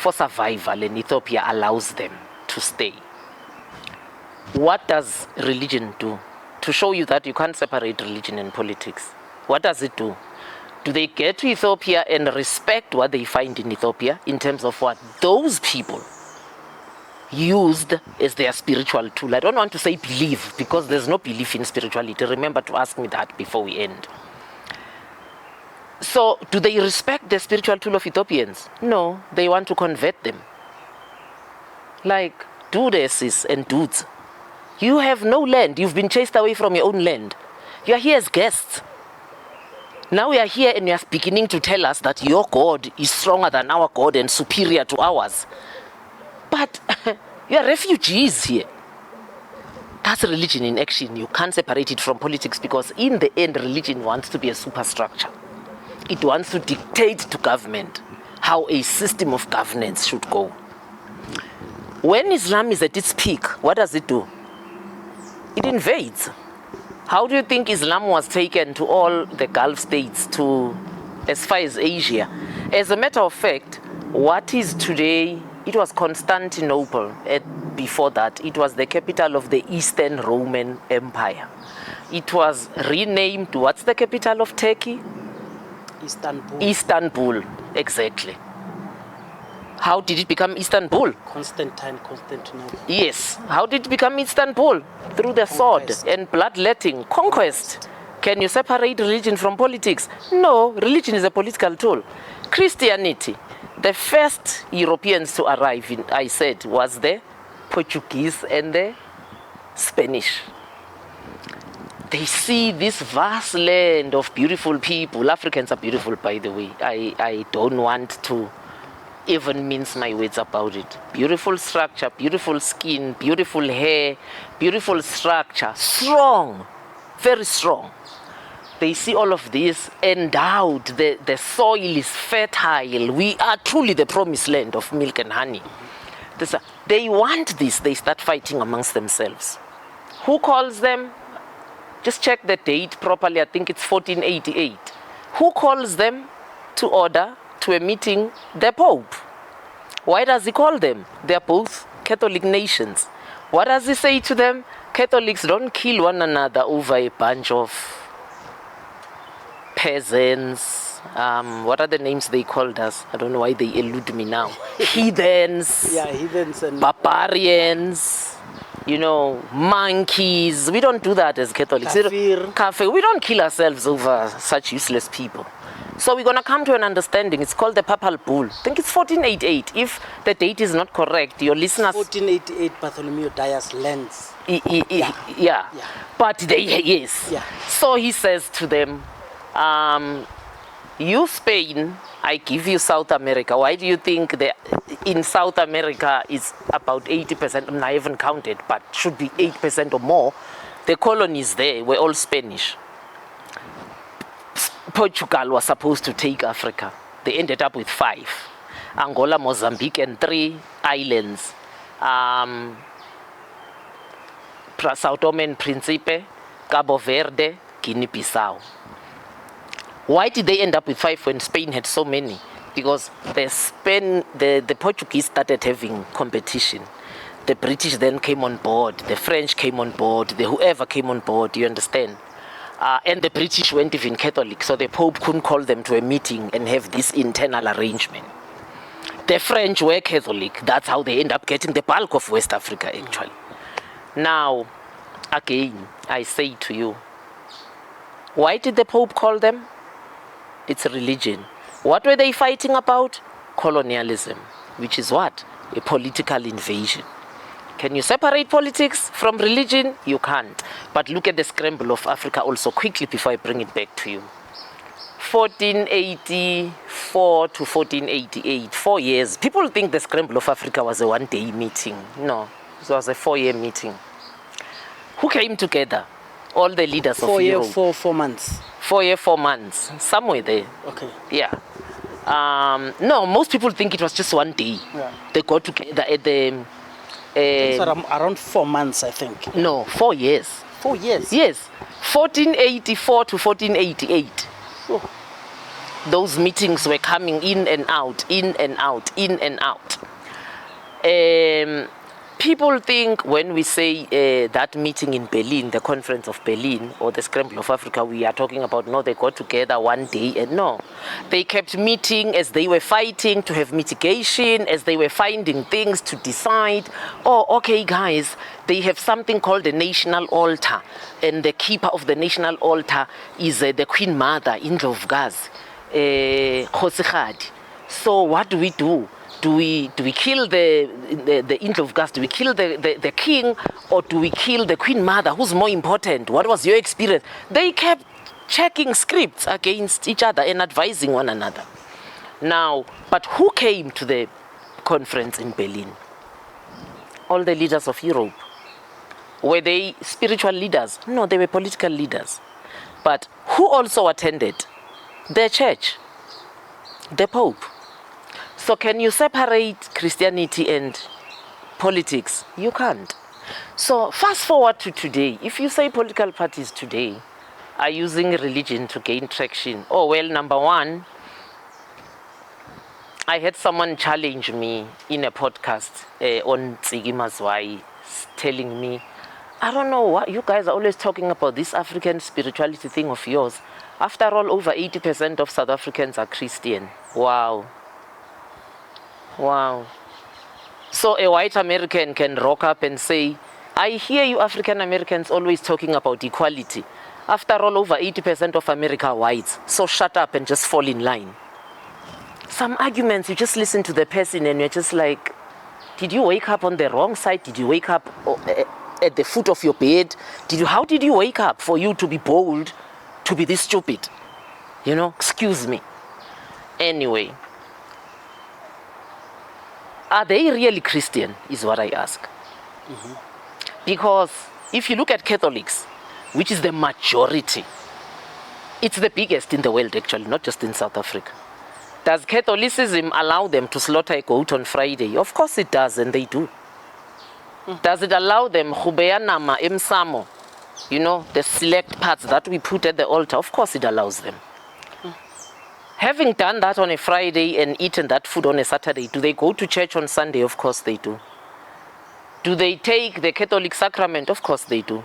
for survival, and Ethiopia allows them to stay. What does religion do? To show you that you can't separate religion and politics. What does it do? Do they get to Ethiopia and respect what they find in Ethiopia in terms of what those people used as their spiritual tool? I don't want to say believe, because there's no belief in spirituality. Remember to ask me that before we end. So, do they respect the spiritual tool of Ethiopians? No, they want to convert them. Like, dudesses and dudes. You have no land. You've been chased away from your own land. You are here as guests. Now we are here and you are beginning to tell us that your God is stronger than our God and superior to ours. But you are refugees here. That's religion in action. You can't separate it from politics, because in the end, religion wants to be a superstructure. It wants to dictate to government how a system of governance should go. When Islam is at its peak, what does it do? It invades. How do you think Islam was taken to all the Gulf states, to as far as Asia? As a matter of fact, what is today, it was Constantinople. Before that, it was the capital of the Eastern Roman Empire. It was renamed, what's the capital of Turkey? Istanbul. Istanbul, exactly. How did it become Istanbul? Constantinople. Yes. How did it become Istanbul? Through the sword and bloodletting. Conquest. Can you separate religion from politics? No, religion is a political tool. Christianity, the first Europeans to arrive in, I said, was the Portuguese and the Spanish. They see this vast land of beautiful people. Africans are beautiful, by the way. I don't want to even mince my words about it. Beautiful structure, beautiful skin, beautiful hair, beautiful structure, strong, very strong. They see all of this endowed. The soil is fertile. We are truly the promised land of milk and honey. They want this. They start fighting amongst themselves. Who calls them? Just check the date properly. I think it's 1488. Who calls them to order to a meeting? The Pope. Why does he call them? They are both Catholic nations. What does he say to them? Catholics, don't kill one another over a bunch of peasants. What are the names they called us? I don't know why they elude me now. Heathens. Yeah, heathens and barbarians. You know, monkeys. We don't do that as Catholics. Kafir. We don't kill ourselves over such useless people. So we're going to come to an understanding. It's called the Papal Bull. I think it's 1488. If the date is not correct, your listeners... 1488, Bartholomew Dias lands. Yeah. But yes. Yeah. So he says to them, you Spain, I give you South America. Why do you think that in South America is about 80%, I haven't counted, but should be 8% or more, the colonies there were all Spanish. Portugal was supposed to take Africa. They ended up with 5. Angola, Mozambique, and 3 islands. Sao Tome and Principe, Cabo Verde, Guinea-Bissau. Why did they end up with 5 when Spain had so many? Because the Portuguese started having competition. The British then came on board. The French came on board. Whoever came on board, you understand? And the British weren't even Catholic, so the Pope couldn't call them to a meeting and have this internal arrangement. The French were Catholic. That's how they end up getting the bulk of West Africa, actually. Now, again, I say to you, why did the Pope call them? It's religion. What were they fighting about? Colonialism, which is what? A political invasion. Can you separate politics from religion? You can't. But look at the scramble of Africa also quickly before I bring it back to you. 1484 to 1488, 4 years. People think the scramble of Africa was a one-day meeting. No, it was a 4-year meeting. Who came together? All the leaders of Europe. 4 months. 4 years, 4 months. Somewhere there. Okay. Yeah. No, most people think it was just one day. Yeah. They got together at the... around 4 months, I think. No, 4 years. 4 years? Yes. 1484 to 1488. Oh. Those meetings were coming in and out, in and out, in and out. People think when we say that meeting in Berlin, the conference of Berlin, or the Scramble of Africa, we are talking about, no, they got together one day, and no. They kept meeting as they were fighting to have mitigation, as they were finding things to decide. Oh, okay, guys, they have something called the national altar, and the keeper of the national altar is the Queen Mother, Indlovukazi, Kgosigadi. So what do we do? Do we kill the Indlovukazi? Do we kill the king, or do we kill the Queen Mother? Who's more important? What was your experience? They kept checking scripts against each other and advising one another. Now, but who came to the conference in Berlin? All the leaders of Europe. Were they spiritual leaders? No, they were political leaders. But who also attended? The church, the Pope. So can you separate Christianity and politics? You can't. So fast forward to today. If you say political parties today are using religion to gain traction, oh, well, number one, I had someone challenge me in a podcast on Tsigi Mazwai, telling me, I don't know what you guys are always talking about, this African spirituality thing of yours. After all, over 80% of South Africans are Christian. Wow. Wow. So a white American can rock up and say, I hear you African Americans always talking about equality. After all, over 80% of America are whites. So shut up and just fall in line. Some arguments, you just listen to the person and you're just like, did you wake up on the wrong side? Did you wake up at the foot of your bed? How did you wake up for you to be bold, to be this stupid? You know, excuse me. Anyway. Are they really Christian, is what I ask. Mm-hmm. Because if you look at Catholics, which is the majority, it's the biggest in the world actually, not just in South Africa. Does Catholicism allow them to slaughter a goat on Friday? Of course it does, and they do. Does it allow them Khubea nama emsamo? You know, the select parts that we put at the altar? Of course it allows them. Having done that on a Friday and eaten that food on a Saturday, do they go to church on Sunday? Of course they do. Do they take the Catholic sacrament? Of course they do.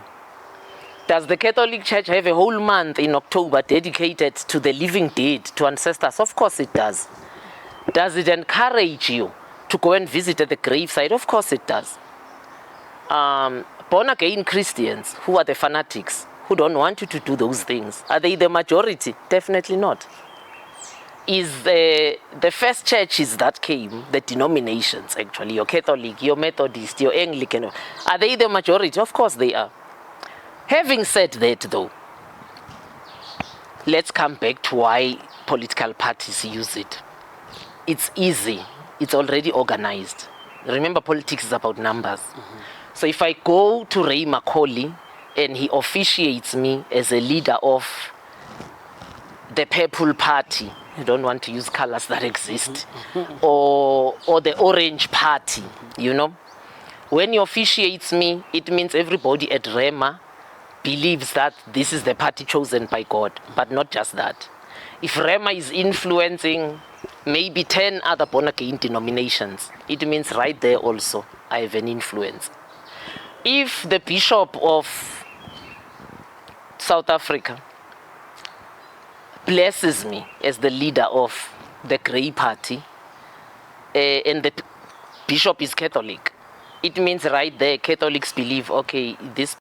Does the Catholic Church have a whole month in October dedicated to the living dead, to ancestors? Of course it does. Does it encourage you to go and visit at the graveside? Of course it does. Born-again Christians, who are the fanatics, who don't want you to do those things, are they the majority? Definitely not. Is the first churches that came, the denominations actually, your Catholic, your Methodist, your Anglican, are they the majority? Of course they are. Having said that though, let's come back to why political parties use it. It's easy. It's already organized. Remember, politics is about numbers. Mm-hmm. So if I go to Ray Macaulay and he officiates me as a leader of the Purple Party, I don't want to use colors that exist, or the Orange Party, you know. When he officiates me, it means everybody at Rema believes that this is the party chosen by God, but not just that. If Rema is influencing maybe 10 other born-again denominations, it means right there also I have an influence. If the Bishop of South Africa blesses me as the leader of the Grey Party, and the bishop is Catholic, it means right there Catholics believe, okay, this